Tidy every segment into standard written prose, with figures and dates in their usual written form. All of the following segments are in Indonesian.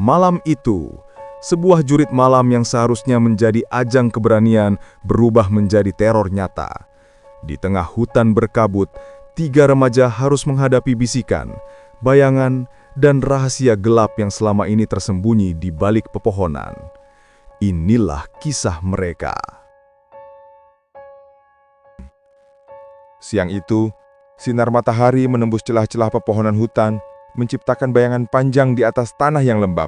Malam itu, sebuah jurit malam yang seharusnya menjadi ajang keberanian berubah menjadi teror nyata. Di tengah hutan berkabut, 3 remaja harus menghadapi bisikan, bayangan, dan rahasia gelap yang selama ini tersembunyi di balik pepohonan. Inilah kisah mereka. Siang itu, sinar matahari menembus celah-celah pepohonan hutan, menciptakan bayangan panjang di atas tanah yang lembab.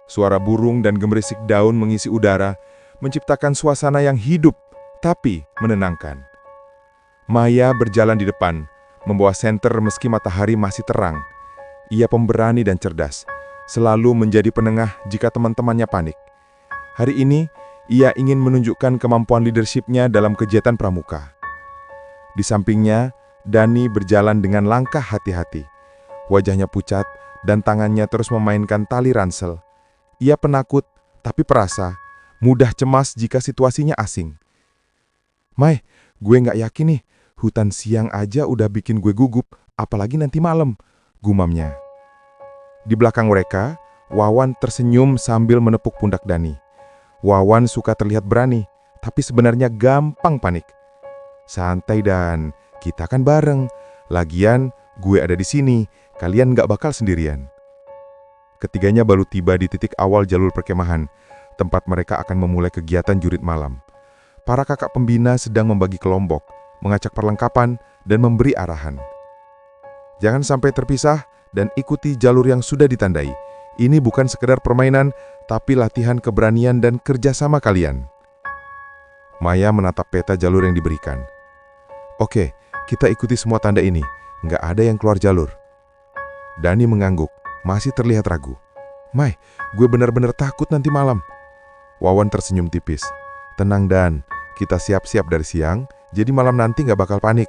Suara burung dan gemerisik daun mengisi udara, menciptakan suasana yang hidup, tapi menenangkan. Maya berjalan di depan, membawa senter meski matahari masih terang. Ia pemberani dan cerdas, selalu menjadi penengah jika teman-temannya panik. Hari ini, ia ingin menunjukkan kemampuan leadership-nya dalam kegiatan pramuka. Di sampingnya, Dani berjalan dengan langkah hati-hati. Wajahnya pucat dan tangannya terus memainkan tali ransel. Ia penakut, tapi perasa, mudah cemas jika situasinya asing. "Mai, gue nggak yakin nih, hutan siang aja udah bikin gue gugup, apalagi nanti malam," gumamnya. Di belakang mereka, Wawan tersenyum sambil menepuk pundak Dani. Wawan suka terlihat berani, tapi sebenarnya gampang panik. "Santai Dan, kita kan bareng. Lagian, gue ada di sini, kalian nggak bakal sendirian." Ketiganya baru tiba di titik awal jalur perkemahan, tempat mereka akan memulai kegiatan jurit malam. Para kakak pembina sedang membagi kelompok, mengacak perlengkapan, dan memberi arahan. Jangan sampai terpisah dan ikuti jalur yang sudah ditandai. Ini bukan sekedar permainan, tapi latihan keberanian dan kerjasama kalian. Maya menatap peta jalur yang diberikan. "Oke, kita ikuti semua tanda ini, nggak ada yang keluar jalur." Dani mengangguk, masih terlihat ragu. "Mai, gue benar-benar takut nanti malam." Wawan tersenyum tipis. "Tenang Dan, kita siap-siap dari siang, jadi malam nanti nggak bakal panik."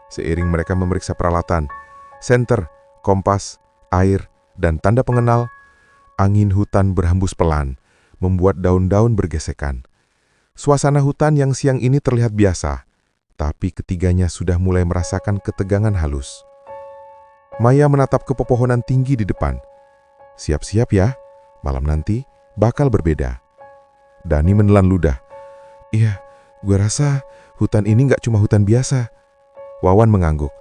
Seiring mereka memeriksa peralatan, senter, kompas, air, dan tanda pengenal, angin hutan berhembus pelan, membuat daun-daun bergesekan. Suasana hutan yang siang ini terlihat biasa, tapi ketiganya sudah mulai merasakan ketegangan halus. Maya menatap ke pepohonan tinggi di depan. "Siap-siap ya, malam nanti bakal berbeda." Dani menelan ludah. "Iya, gue rasa hutan ini nggak cuma hutan biasa." Wawan mengangguk.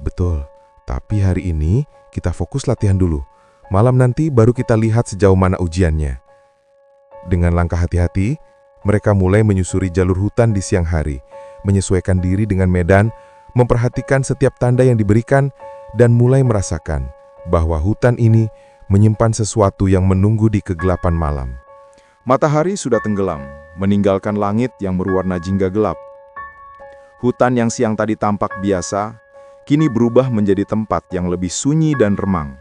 "Betul, tapi hari ini kita fokus latihan dulu. Malam nanti baru kita lihat sejauh mana ujiannya." Dengan langkah hati-hati, mereka mulai menyusuri jalur hutan di siang hari, menyesuaikan diri dengan medan, memperhatikan setiap tanda yang diberikan, dan mulai merasakan bahwa hutan ini menyimpan sesuatu yang menunggu di kegelapan malam. Matahari sudah tenggelam, meninggalkan langit yang berwarna jingga gelap. Hutan yang siang tadi tampak biasa, kini berubah menjadi tempat yang lebih sunyi dan remang.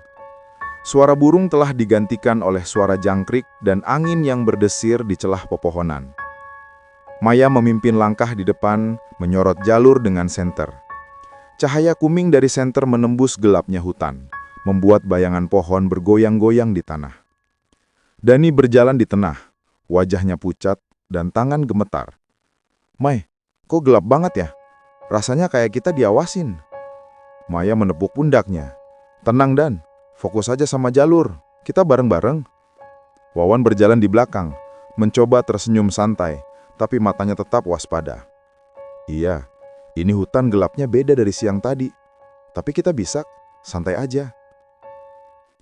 Suara burung telah digantikan oleh suara jangkrik dan angin yang berdesir di celah pepohonan. Maya memimpin langkah di depan, menyorot jalur dengan senter. Cahaya kuming dari senter menembus gelapnya hutan, membuat bayangan pohon bergoyang-goyang di tanah. Dani berjalan di tengah, wajahnya pucat dan tangan gemetar. "Mai, kok gelap banget ya? Rasanya kayak kita diawasin." Maya menepuk pundaknya. "Tenang Dan, fokus aja sama jalur, kita bareng-bareng." Wawan berjalan di belakang, mencoba tersenyum santai, tapi matanya tetap waspada. "Iya, ini hutan gelapnya beda dari siang tadi, tapi kita bisa santai aja."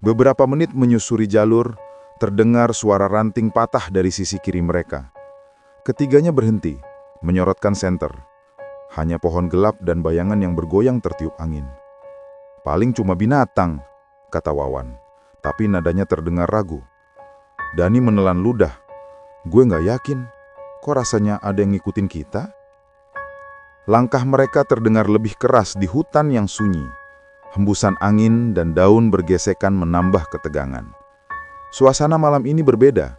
Beberapa menit menyusuri jalur, terdengar suara ranting patah dari sisi kiri mereka. Ketiganya berhenti, menyorotkan senter. Hanya pohon gelap dan bayangan yang bergoyang tertiup angin. "Paling cuma binatang," kata Wawan, tapi nadanya terdengar ragu. Dani menelan ludah. "Gue nggak yakin, kok rasanya ada yang ngikutin kita?" Langkah mereka terdengar lebih keras di hutan yang sunyi. Hembusan angin dan daun bergesekan menambah ketegangan. Suasana malam ini berbeda.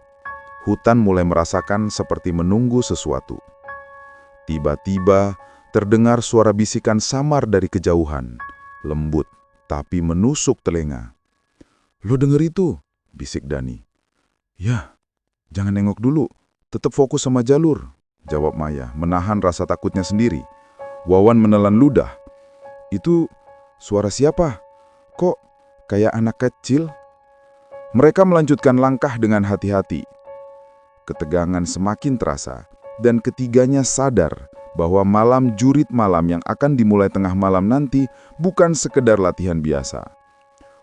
Hutan mulai merasakan seperti menunggu sesuatu. Tiba-tiba terdengar suara bisikan samar dari kejauhan, lembut tapi menusuk telinga. "Lo denger itu?" bisik Dani. "Ya, jangan nengok dulu, tetap fokus sama jalur," jawab Maya, menahan rasa takutnya sendiri. Wawan menelan ludah. "Itu suara siapa? Kok kayak anak kecil?" Mereka melanjutkan langkah dengan hati-hati. Ketegangan semakin terasa, dan ketiganya sadar bahwa malam jurit malam yang akan dimulai tengah malam nanti bukan sekedar latihan biasa.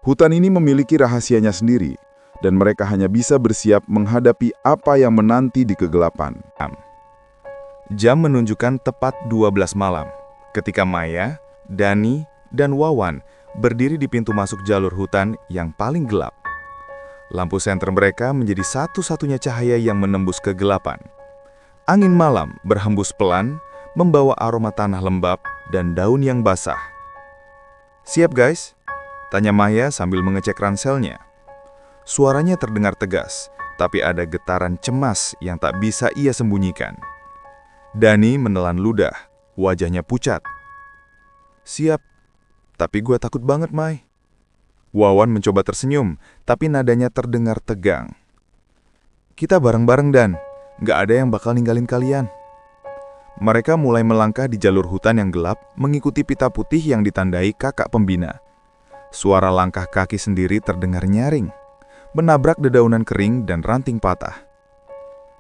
Hutan ini memiliki rahasianya sendiri, dan mereka hanya bisa bersiap menghadapi apa yang menanti di kegelapan. Jam menunjukkan tepat 12 malam, ketika Maya, Dani, dan Wawan berdiri di pintu masuk jalur hutan yang paling gelap. Lampu senter mereka menjadi satu-satunya cahaya yang menembus kegelapan. Angin malam berhembus pelan, membawa aroma tanah lembab dan daun yang basah. "Siap guys?" tanya Maya sambil mengecek ranselnya. Suaranya terdengar tegas, tapi ada getaran cemas yang tak bisa ia sembunyikan. Dani menelan ludah, wajahnya pucat. "Siap, tapi gue takut banget, Mai." Wawan mencoba tersenyum, tapi nadanya terdengar tegang. "Kita bareng-bareng, Dan. Gak ada yang bakal ninggalin kalian." Mereka mulai melangkah di jalur hutan yang gelap, mengikuti pita putih yang ditandai kakak pembina. Suara langkah kaki sendiri terdengar nyaring, menabrak dedaunan kering dan ranting patah.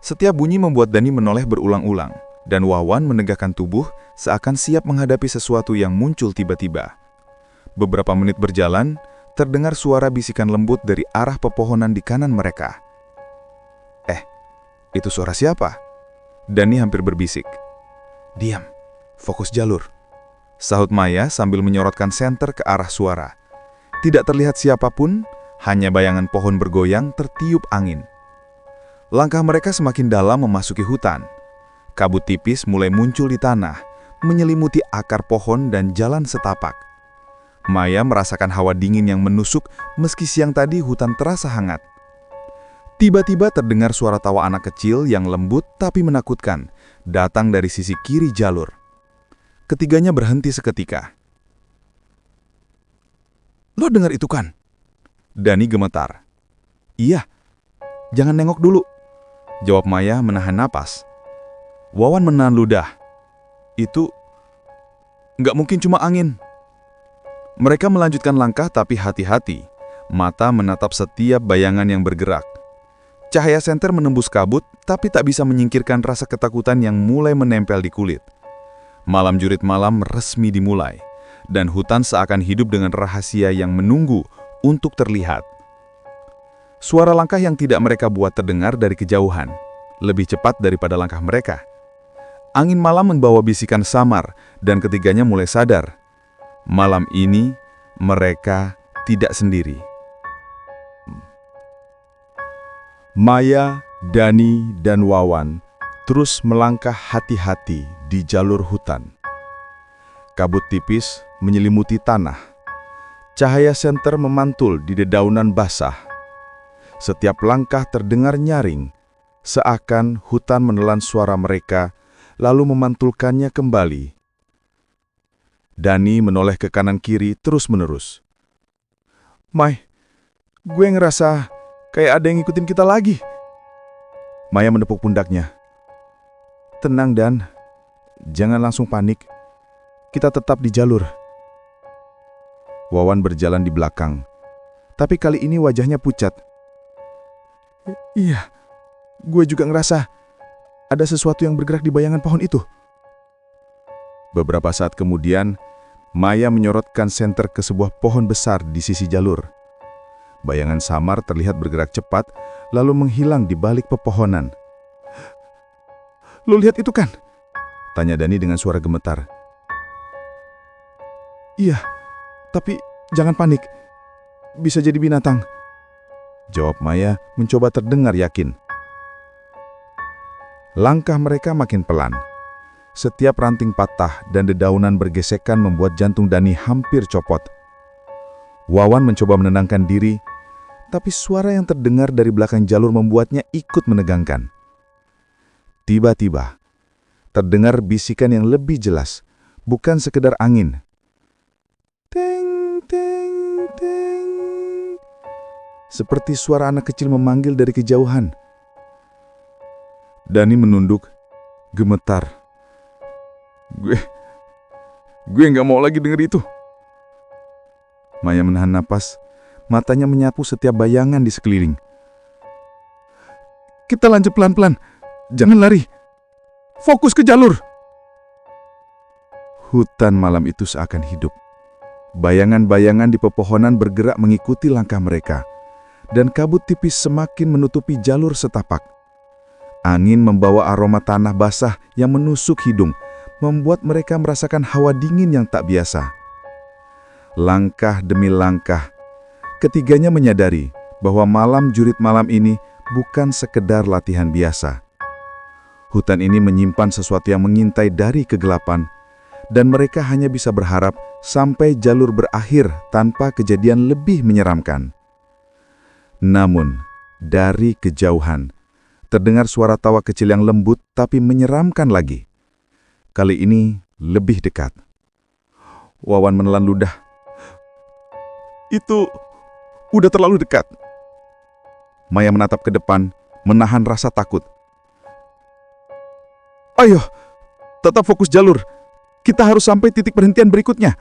Setiap bunyi membuat Dani menoleh berulang-ulang, dan Wawan menegakkan tubuh seakan siap menghadapi sesuatu yang muncul tiba-tiba. Beberapa menit berjalan, terdengar suara bisikan lembut dari arah pepohonan di kanan mereka. Itu suara siapa?" Dani hampir berbisik. "Diam, fokus jalur," sahut Maya sambil menyorotkan senter ke arah suara. Tidak terlihat siapapun, hanya bayangan pohon bergoyang tertiup angin. Langkah mereka semakin dalam memasuki hutan. Kabut tipis mulai muncul di tanah, menyelimuti akar pohon dan jalan setapak. Maya merasakan hawa dingin yang menusuk meski siang tadi hutan terasa hangat. Tiba-tiba terdengar suara tawa anak kecil yang lembut tapi menakutkan, datang dari sisi kiri jalur. Ketiganya berhenti seketika. "Lo dengar itu kan?" Dani gemetar. "Iya, jangan nengok dulu," jawab Maya menahan napas. Wawan menahan ludah. "Itu nggak mungkin cuma angin." Mereka melanjutkan langkah tapi hati-hati. Mata menatap setiap bayangan yang bergerak. Cahaya senter menembus kabut, tapi tak bisa menyingkirkan rasa ketakutan yang mulai menempel di kulit. Malam jurit malam resmi dimulai, dan hutan seakan hidup dengan rahasia yang menunggu untuk terlihat. Suara langkah yang tidak mereka buat terdengar dari kejauhan, lebih cepat daripada langkah mereka. Angin malam membawa bisikan samar, dan ketiganya mulai sadar. Malam ini, mereka tidak sendiri. Maya, Dani, dan Wawan terus melangkah hati-hati di jalur hutan. Kabut tipis menyelimuti tanah. Cahaya senter memantul di dedaunan basah. Setiap langkah terdengar nyaring, seakan hutan menelan suara mereka, lalu memantulkannya kembali. Dani menoleh ke kanan kiri terus-menerus. "Mai, gue ngerasa kayak ada yang ngikutin kita lagi." Maya menepuk pundaknya. "Tenang, Dan. Jangan langsung panik. Kita tetap di jalur." Wawan berjalan di belakang, tapi kali ini wajahnya pucat. "Iya, gue juga ngerasa ada sesuatu yang bergerak di bayangan pohon itu." Beberapa saat kemudian, Maya menyorotkan senter ke sebuah pohon besar di sisi jalur. Bayangan samar terlihat bergerak cepat, lalu menghilang di balik pepohonan. "Lo lihat itu kan?" tanya Dani dengan suara gemetar. "Iya, tapi jangan panik. Bisa jadi binatang," jawab Maya mencoba terdengar yakin. Langkah mereka makin pelan. Setiap ranting patah dan dedaunan bergesekan membuat jantung Dani hampir copot. Wawan mencoba menenangkan diri, tapi suara yang terdengar dari belakang jalur membuatnya ikut menegangkan. Tiba-tiba, terdengar bisikan yang lebih jelas, bukan sekedar angin. Teng, teng, teng. Seperti suara anak kecil memanggil dari kejauhan. Dani menunduk, gemetar. Gue nggak mau lagi denger itu." Maya menahan napas, matanya menyapu setiap bayangan di sekeliling. Kita lanjut pelan-pelan, jangan lari. Fokus ke jalur. Hutan malam itu seakan hidup. Bayangan-bayangan di pepohonan bergerak mengikuti langkah mereka, dan kabut tipis semakin menutupi jalur setapak. Angin membawa aroma tanah basah yang menusuk hidung, membuat mereka merasakan hawa dingin yang tak biasa. Langkah demi langkah, ketiganya menyadari bahwa malam jurit malam ini bukan sekedar latihan biasa. Hutan ini menyimpan sesuatu yang mengintai dari kegelapan, dan mereka hanya bisa berharap sampai jalur berakhir tanpa kejadian lebih menyeramkan. Namun, dari kejauhan, terdengar suara tawa kecil yang lembut tapi menyeramkan lagi. Kali ini lebih dekat. Wawan menelan ludah. Itu udah terlalu dekat. Maya menatap ke depan, menahan rasa takut. Ayo, tetap fokus jalur. Kita harus sampai titik perhentian berikutnya.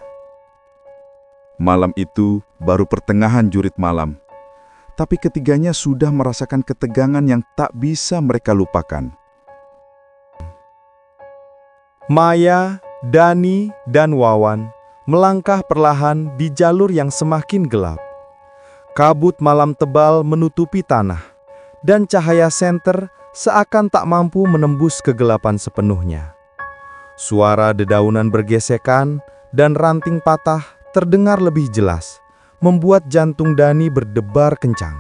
Malam itu baru pertengahan jurit malam. Tapi ketiganya sudah merasakan ketegangan yang tak bisa mereka lupakan. Maya, Dani, dan Wawan melangkah perlahan di jalur yang semakin gelap. Kabut malam tebal menutupi tanah, dan cahaya senter seakan tak mampu menembus kegelapan sepenuhnya. Suara dedaunan bergesekan dan ranting patah terdengar lebih jelas, membuat jantung Dani berdebar kencang.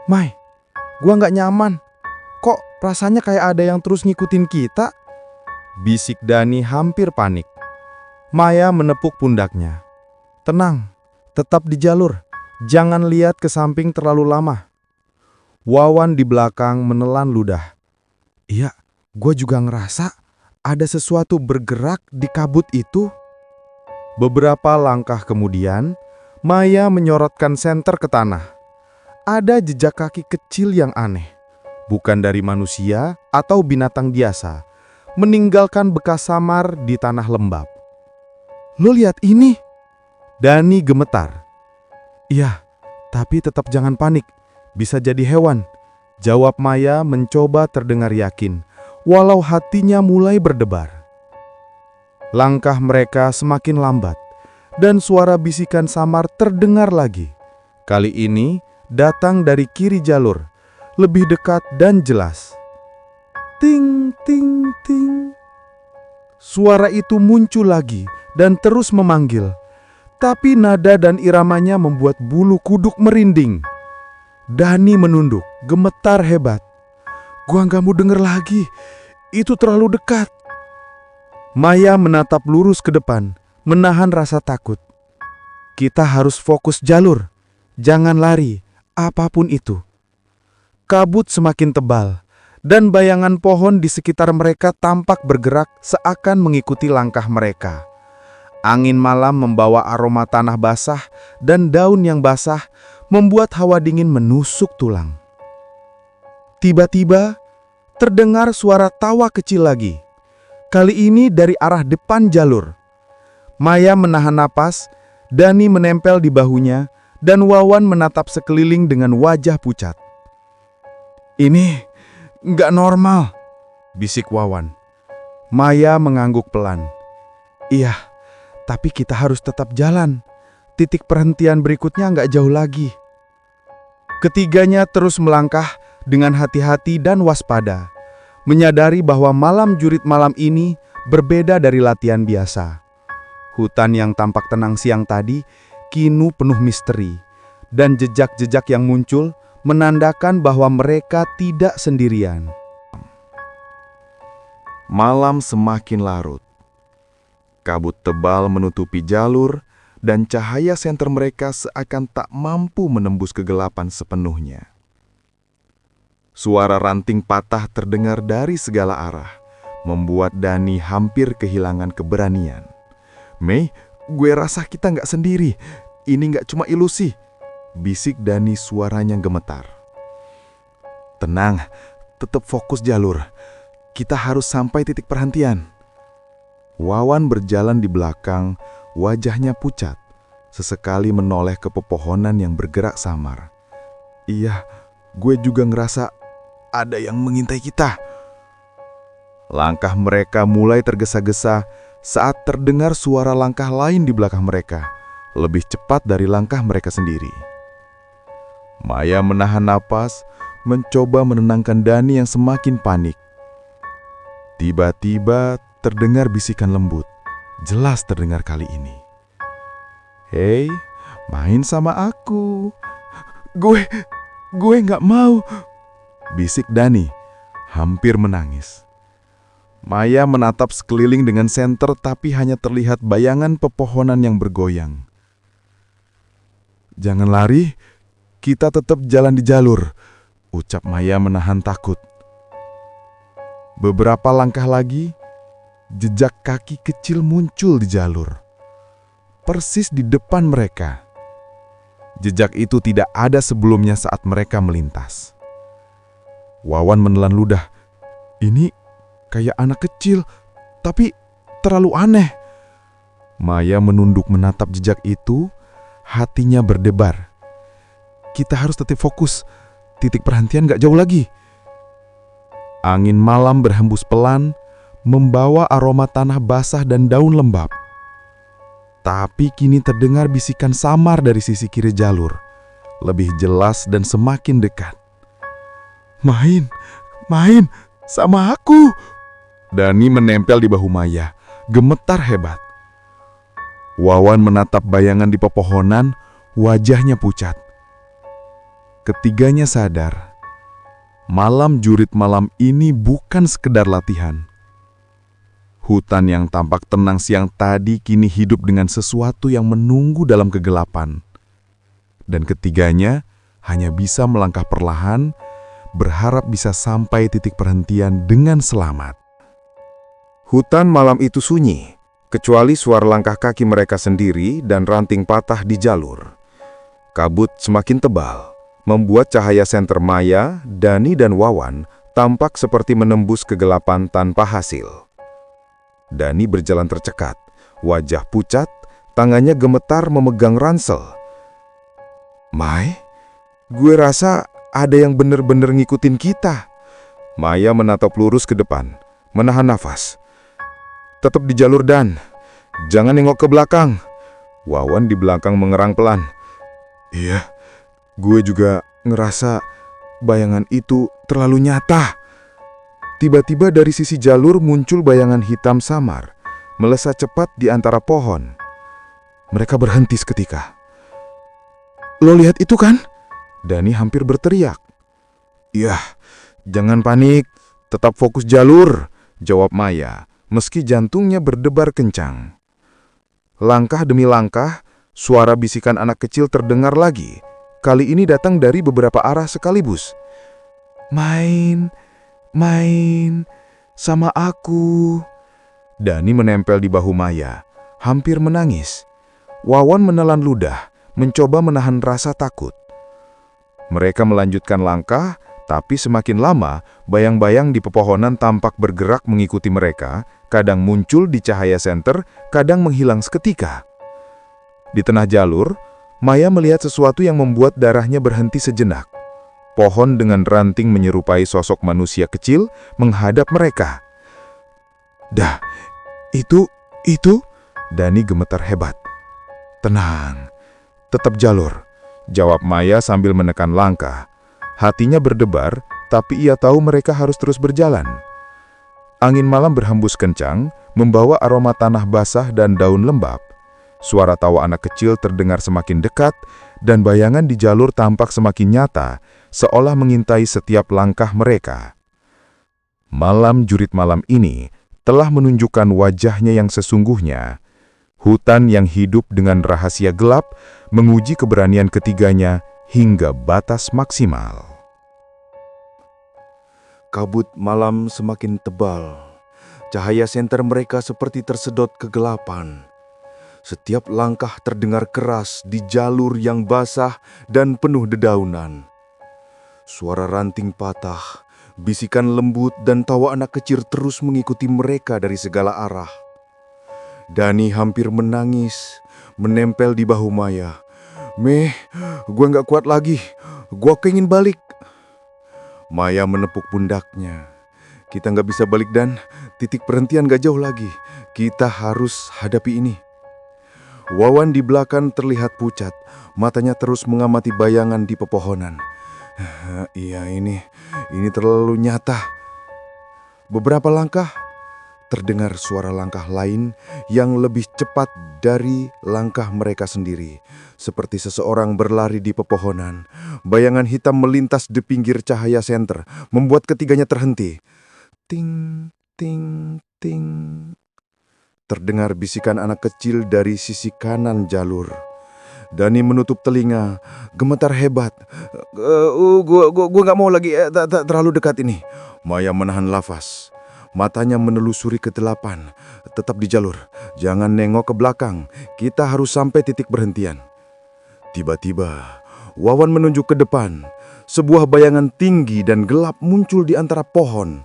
Mai, gua nggak nyaman. Kok rasanya kayak ada yang terus ngikutin kita? Bisik Dani hampir panik. Maya menepuk pundaknya. Tenang, tetap di jalur. Jangan lihat ke samping terlalu lama. Wawan di belakang menelan ludah. Iya, gua juga ngerasa ada sesuatu bergerak di kabut itu. Beberapa langkah kemudian, Maya menyorotkan senter ke tanah. Ada jejak kaki kecil yang aneh, bukan dari manusia atau binatang biasa, meninggalkan bekas samar di tanah lembab. Lo lihat ini? Dani gemetar. Iya, tapi tetap jangan panik. Bisa jadi hewan, jawab Maya mencoba terdengar yakin, walau hatinya mulai berdebar. Langkah mereka semakin lambat, dan suara bisikan samar terdengar lagi. Kali ini datang dari kiri jalur, lebih dekat dan jelas. Ting, ting, ting. Suara itu muncul lagi dan terus memanggil, tapi nada dan iramanya membuat bulu kuduk merinding. Dani menunduk, gemetar hebat. Gua nggak mau denger lagi, itu terlalu dekat. Maya menatap lurus ke depan, menahan rasa takut. Kita harus fokus jalur, jangan lari, apapun itu. Kabut semakin tebal, dan bayangan pohon di sekitar mereka tampak bergerak seakan mengikuti langkah mereka. Angin malam membawa aroma tanah basah dan daun yang basah, membuat hawa dingin menusuk tulang. Tiba-tiba, terdengar suara tawa kecil lagi. Kali ini dari arah depan jalur. Maya menahan napas, Dani menempel di bahunya, dan Wawan menatap sekeliling dengan wajah pucat. Ini nggak normal, bisik Wawan. Maya mengangguk pelan. Iya, tapi kita harus tetap jalan. Titik perhentian berikutnya nggak jauh lagi. Ketiganya terus melangkah dengan hati-hati dan waspada, menyadari bahwa malam jurit malam ini berbeda dari latihan biasa. Hutan yang tampak tenang siang tadi kini penuh misteri, dan jejak-jejak yang muncul menandakan bahwa mereka tidak sendirian. Malam semakin larut. Kabut tebal menutupi jalur, dan cahaya senter mereka seakan tak mampu menembus kegelapan sepenuhnya. Suara ranting patah terdengar dari segala arah, membuat Dani hampir kehilangan keberanian. Mei, gue rasa kita nggak sendiri. Ini nggak cuma ilusi, bisik Dani suaranya gemetar. Tenang, tetap fokus jalur. Kita harus sampai titik perhentian. Wawan berjalan di belakang, wajahnya pucat, sesekali menoleh ke pepohonan yang bergerak samar. Iya, gue juga ngerasa ada yang mengintai kita. Langkah mereka mulai tergesa-gesa saat terdengar suara langkah lain di belakang mereka, lebih cepat dari langkah mereka sendiri. Maya menahan napas, mencoba menenangkan Dani yang semakin panik. Tiba-tiba terdengar bisikan lembut, jelas terdengar kali ini. "Hei, main sama aku." Gue nggak mau," bisik Dani, hampir menangis. Maya menatap sekeliling dengan senter tapi hanya terlihat bayangan pepohonan yang bergoyang. "Jangan lari, kita tetap jalan di jalur," ucap Maya menahan takut. Beberapa langkah lagi, jejak kaki kecil muncul di jalur. Persis di depan mereka. Jejak itu tidak ada sebelumnya saat mereka melintas. Wawan menelan ludah. "Ini kayak anak kecil, tapi terlalu aneh." Maya menunduk menatap jejak itu, hatinya berdebar. "Kita harus tetap fokus, titik perhentian gak jauh lagi." Angin malam berhembus pelan, membawa aroma tanah basah dan daun lembab. Tapi kini terdengar bisikan samar dari sisi kiri jalur, lebih jelas dan semakin dekat. Main sama aku." Dani menempel di bahu Maya, gemetar hebat. Wawan menatap bayangan di pepohonan, wajahnya pucat. Ketiganya sadar, malam jurit malam ini bukan sekedar latihan. Hutan yang tampak tenang siang tadi kini hidup dengan sesuatu yang menunggu dalam kegelapan. Dan ketiganya hanya bisa melangkah perlahan, berharap bisa sampai titik perhentian dengan selamat. Hutan malam itu sunyi, kecuali suara langkah kaki mereka sendiri dan ranting patah di jalur. Kabut semakin tebal, membuat cahaya senter Maya, Dani dan Wawan tampak seperti menembus kegelapan tanpa hasil. Dani berjalan tercekat, wajah pucat, tangannya gemetar memegang ransel. "Mai, gue rasa ada yang bener-bener ngikutin kita." Maya menatap lurus ke depan, menahan nafas. "Tetap di jalur Dan, jangan nengok ke belakang." Wawan di belakang mengerang pelan. "Iya, gue juga ngerasa bayangan itu terlalu nyata." Tiba-tiba dari sisi jalur muncul bayangan hitam samar, melesat cepat di antara pohon. Mereka berhenti seketika. "Lo lihat itu kan?" Dani hampir berteriak. "Iya, jangan panik, tetap fokus jalur," jawab Maya, meski jantungnya berdebar kencang. Langkah demi langkah, suara bisikan anak kecil terdengar lagi. Kali ini datang dari beberapa arah sekaligus. Main sama aku." Dani menempel di bahu Maya, hampir menangis. Wawan menelan ludah, mencoba menahan rasa takut. Mereka melanjutkan langkah, tapi semakin lama, bayang-bayang di pepohonan tampak bergerak mengikuti mereka, kadang muncul di cahaya senter, kadang menghilang seketika. Di tengah jalur, Maya melihat sesuatu yang membuat darahnya berhenti sejenak. Pohon dengan ranting menyerupai sosok manusia kecil menghadap mereka. "Dah, itu," Dani gemetar hebat. "Tenang, tetap jalur," jawab Maya sambil menekan langkah. Hatinya berdebar, tapi ia tahu mereka harus terus berjalan. Angin malam berhembus kencang, membawa aroma tanah basah dan daun lembab. Suara tawa anak kecil terdengar semakin dekat, dan bayangan di jalur tampak semakin nyata, seolah mengintai setiap langkah mereka. Malam jurit malam ini telah menunjukkan wajahnya yang sesungguhnya. Hutan yang hidup dengan rahasia gelap menguji keberanian ketiganya hingga batas maksimal. Kabut malam semakin tebal. Cahaya senter mereka seperti tersedot kegelapan. Setiap langkah terdengar keras di jalur yang basah dan penuh dedaunan. Suara ranting patah, bisikan lembut dan tawa anak kecil terus mengikuti mereka dari segala arah. Dani hampir menangis, menempel di bahu Maya. "Meh, gue nggak kuat lagi. Gue keingin balik." Maya menepuk pundaknya. "Kita nggak bisa balik Dan. Titik perhentian gak jauh lagi. Kita harus hadapi ini." Wawan di belakang terlihat pucat. Matanya terus mengamati bayangan di pepohonan. Iya, ini terlalu nyata. Beberapa langkah, terdengar suara langkah lain yang lebih cepat dari langkah mereka sendiri. Seperti seseorang berlari di pepohonan. Bayangan hitam melintas di pinggir cahaya senter, membuat ketiganya terhenti. Ting, ting, ting. Terdengar bisikan anak kecil dari sisi kanan jalur. Dani menutup telinga, gemetar hebat. Gue gak mau lagi terlalu dekat ini." Maya menahan nafas. Matanya menelusuri ke delapan. "Tetap di jalur, jangan nengok ke belakang. Kita harus sampai titik berhentian." Tiba-tiba, Wawan menunjuk ke depan. Sebuah bayangan tinggi dan gelap muncul di antara pohon.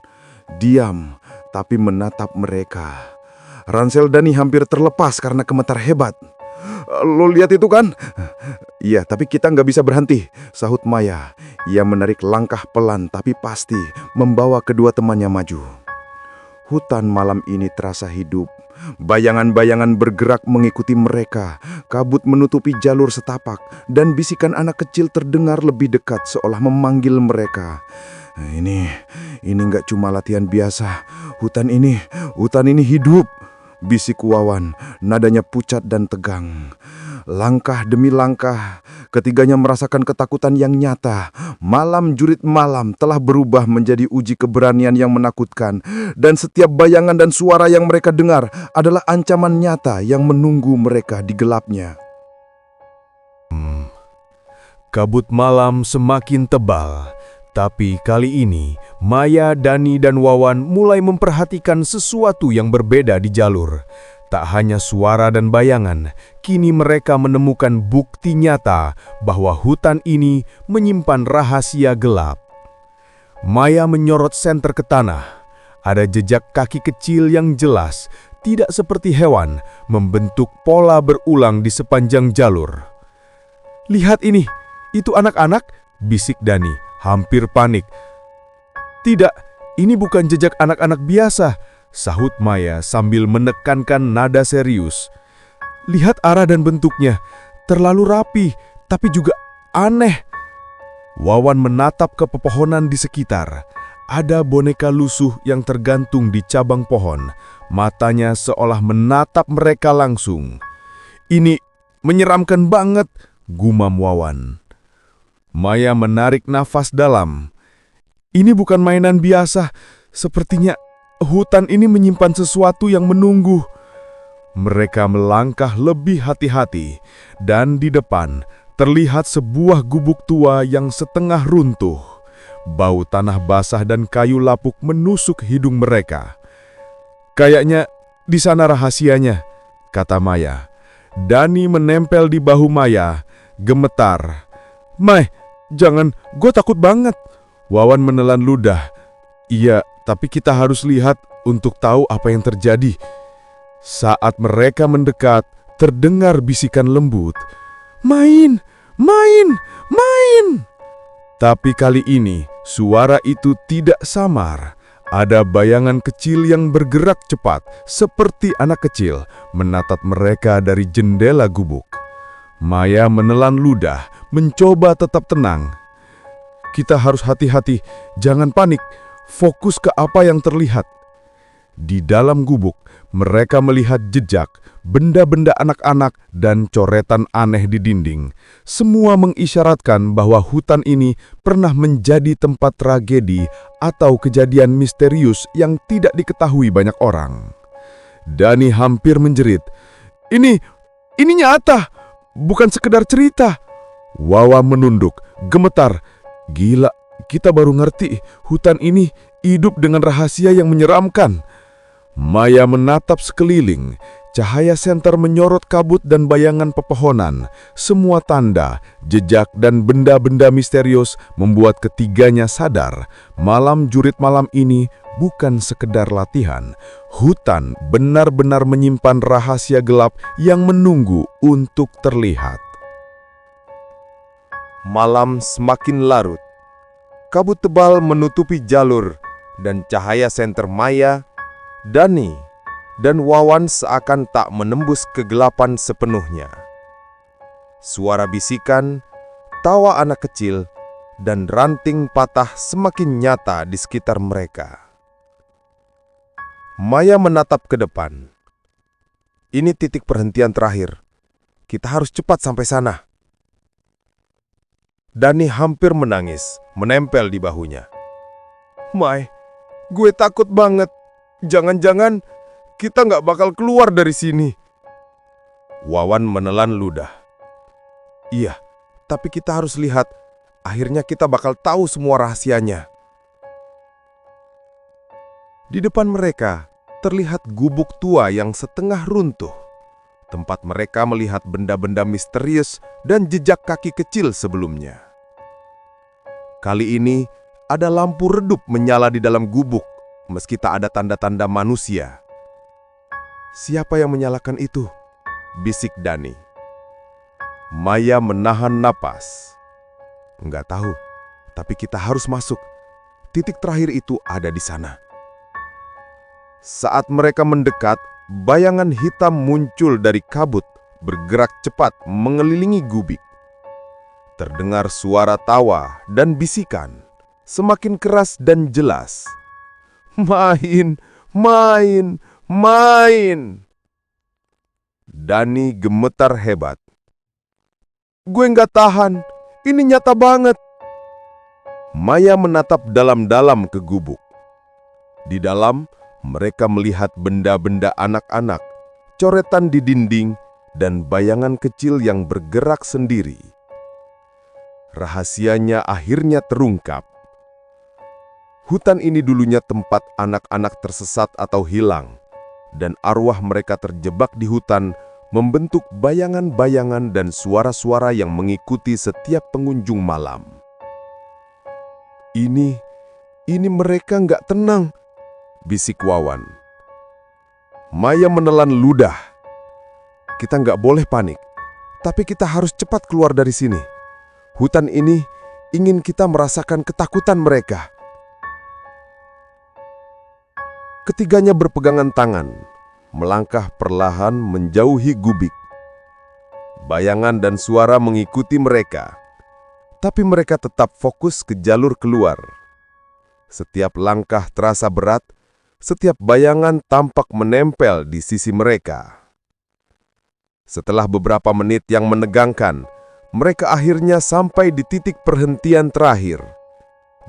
Diam, tapi menatap mereka. Ransel Dani hampir terlepas karena gemetar hebat. "Lo lihat itu kan?" "Iya, tapi kita nggak bisa berhenti," sahut Maya. Ia menarik langkah pelan tapi pasti, membawa kedua temannya maju. Hutan malam ini terasa hidup. Bayangan-bayangan bergerak mengikuti mereka. Kabut menutupi jalur setapak, dan bisikan anak kecil terdengar lebih dekat seolah memanggil mereka. Ini nggak cuma latihan biasa. Hutan ini hidup," bisik Wawan, nadanya pucat dan tegang. Langkah demi langkah, ketiganya merasakan ketakutan yang nyata. Malam jurit malam telah berubah menjadi uji keberanian yang menakutkan. Dan setiap bayangan dan suara yang mereka dengar adalah ancaman nyata yang menunggu mereka di gelapnya. Kabut malam semakin tebal. Tapi kali ini, Maya, Dani, dan Wawan mulai memperhatikan sesuatu yang berbeda di jalur. Tak hanya suara dan bayangan, kini mereka menemukan bukti nyata bahwa hutan ini menyimpan rahasia gelap. Maya menyorot senter ke tanah. Ada jejak kaki kecil yang jelas, tidak seperti hewan, membentuk pola berulang di sepanjang jalur. "Lihat ini, itu anak-anak," bisik Dani, hampir panik. "Tidak, ini bukan jejak anak-anak biasa," sahut Maya sambil menekankan nada serius. "Lihat arah dan bentuknya, terlalu rapi, tapi juga aneh." Wawan menatap ke pepohonan di sekitar. Ada boneka lusuh yang tergantung di cabang pohon. Matanya seolah menatap mereka langsung. "Ini menyeramkan banget," gumam Wawan. Maya menarik nafas dalam. "Ini bukan mainan biasa, sepertinya hutan ini menyimpan sesuatu yang menunggu." Mereka melangkah lebih hati-hati, dan di depan terlihat sebuah gubuk tua yang setengah runtuh. Bau tanah basah dan kayu lapuk menusuk hidung mereka. "Kayaknya di sana rahasianya," kata Maya. Dani menempel di bahu Maya, gemetar. "Mai, jangan, gue takut banget." Wawan menelan ludah. "Iya, tapi kita harus lihat untuk tahu apa yang terjadi." Saat mereka mendekat, terdengar bisikan lembut. "Main, main, main!" Tapi kali ini, suara itu tidak samar. Ada bayangan kecil yang bergerak cepat, seperti anak kecil, menatap mereka dari jendela gubuk. Maya menelan ludah, mencoba tetap tenang. "Kita harus hati-hati, jangan panik, fokus ke apa yang terlihat." Di dalam gubuk, mereka melihat jejak, benda-benda anak-anak, dan coretan aneh di dinding. Semua mengisyaratkan bahwa hutan ini pernah menjadi tempat tragedi atau kejadian misterius yang tidak diketahui banyak orang. Dani hampir menjerit, Ini nyata, bukan sekedar cerita." Wawa menunduk, gemetar. "Gila, kita baru ngerti hutan ini hidup dengan rahasia yang menyeramkan." Maya menatap sekeliling. Cahaya senter menyorot kabut dan bayangan pepohonan. Semua tanda, jejak, dan benda-benda misterius membuat ketiganya sadar malam jurit malam ini bukan sekedar latihan. Hutan benar-benar menyimpan rahasia gelap yang menunggu untuk terlihat. Malam semakin larut. Kabut tebal menutupi jalur dan cahaya senter Maya, Dani, dan Wawan seakan tak menembus kegelapan sepenuhnya. Suara bisikan, tawa anak kecil, dan ranting patah semakin nyata di sekitar mereka. Maya menatap ke depan. Ini titik perhentian terakhir. Kita harus cepat sampai sana. Dani hampir menangis, menempel di bahunya. Mai, gue takut banget. Jangan-jangan kita nggak bakal keluar dari sini. Wawan menelan ludah. Iya, tapi kita harus lihat. Akhirnya kita bakal tahu semua rahasianya. Di depan mereka, terlihat gubuk tua yang setengah runtuh. Tempat mereka melihat benda-benda misterius dan jejak kaki kecil sebelumnya. Kali ini, ada lampu redup menyala di dalam gubuk, meski tak ada tanda-tanda manusia. Siapa yang menyalakan itu? Bisik Dani. Maya menahan napas. Enggak tahu, tapi kita harus masuk. Titik terakhir itu ada di sana. Saat mereka mendekat, bayangan hitam muncul dari kabut, bergerak cepat mengelilingi gubik. Terdengar suara tawa dan bisikan, semakin keras dan jelas. Main, main, main. Dani gemetar hebat. Gue nggak tahan, ini nyata banget. Maya menatap dalam-dalam ke gubuk. Di dalam, mereka melihat benda-benda anak-anak, coretan di dinding, dan bayangan kecil yang bergerak sendiri. Rahasianya akhirnya terungkap. Hutan ini dulunya tempat anak-anak tersesat atau hilang, dan arwah mereka terjebak di hutan membentuk bayangan-bayangan dan suara-suara yang mengikuti setiap pengunjung malam. Ini mereka nggak tenang, bisik Wawan. Maya menelan ludah. Kita nggak boleh panik, tapi kita harus cepat keluar dari sini. Hutan ini ingin kita merasakan ketakutan mereka. Ketiganya berpegangan tangan, melangkah perlahan menjauhi gubik. Bayangan dan suara mengikuti mereka, tapi mereka tetap fokus ke jalur keluar. Setiap langkah terasa berat, setiap bayangan tampak menempel di sisi mereka. Setelah beberapa menit yang menegangkan, mereka akhirnya sampai di titik perhentian terakhir,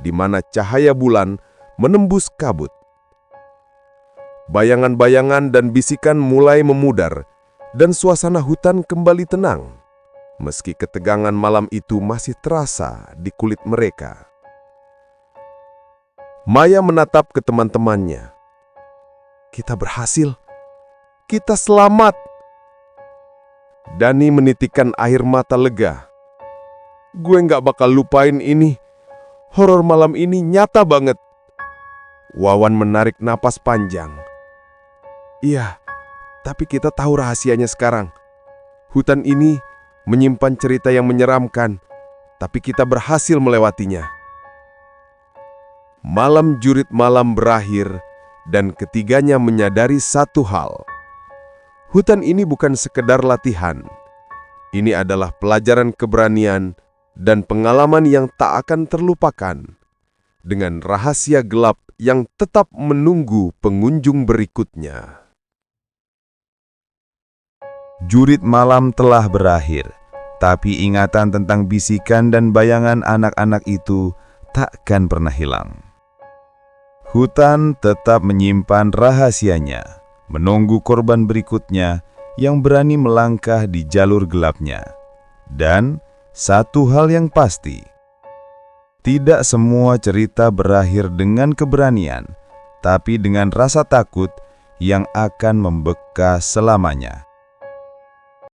di mana cahaya bulan menembus kabut. Bayangan-bayangan dan bisikan mulai memudar, dan suasana hutan kembali tenang, meski ketegangan malam itu masih terasa di kulit mereka. Maya menatap ke teman-temannya. Kita berhasil. Kita selamat. Dani menitikkan air mata lega. Gue nggak bakal lupain ini. Horor malam ini nyata banget. Wawan menarik napas panjang. Iya, tapi kita tahu rahasianya sekarang. Hutan ini menyimpan cerita yang menyeramkan, tapi kita berhasil melewatinya. Malam jurit malam berakhir, dan ketiganya menyadari satu hal. Hutan ini bukan sekedar latihan. Ini adalah pelajaran keberanian dan pengalaman yang tak akan terlupakan, dengan rahasia gelap yang tetap menunggu pengunjung berikutnya. Jurit malam telah berakhir, tapi ingatan tentang bisikan dan bayangan anak-anak itu takkan pernah hilang. Hutan tetap menyimpan rahasianya, menunggu korban berikutnya yang berani melangkah di jalur gelapnya. Dan satu hal yang pasti, tidak semua cerita berakhir dengan keberanian, tapi dengan rasa takut yang akan membekas selamanya.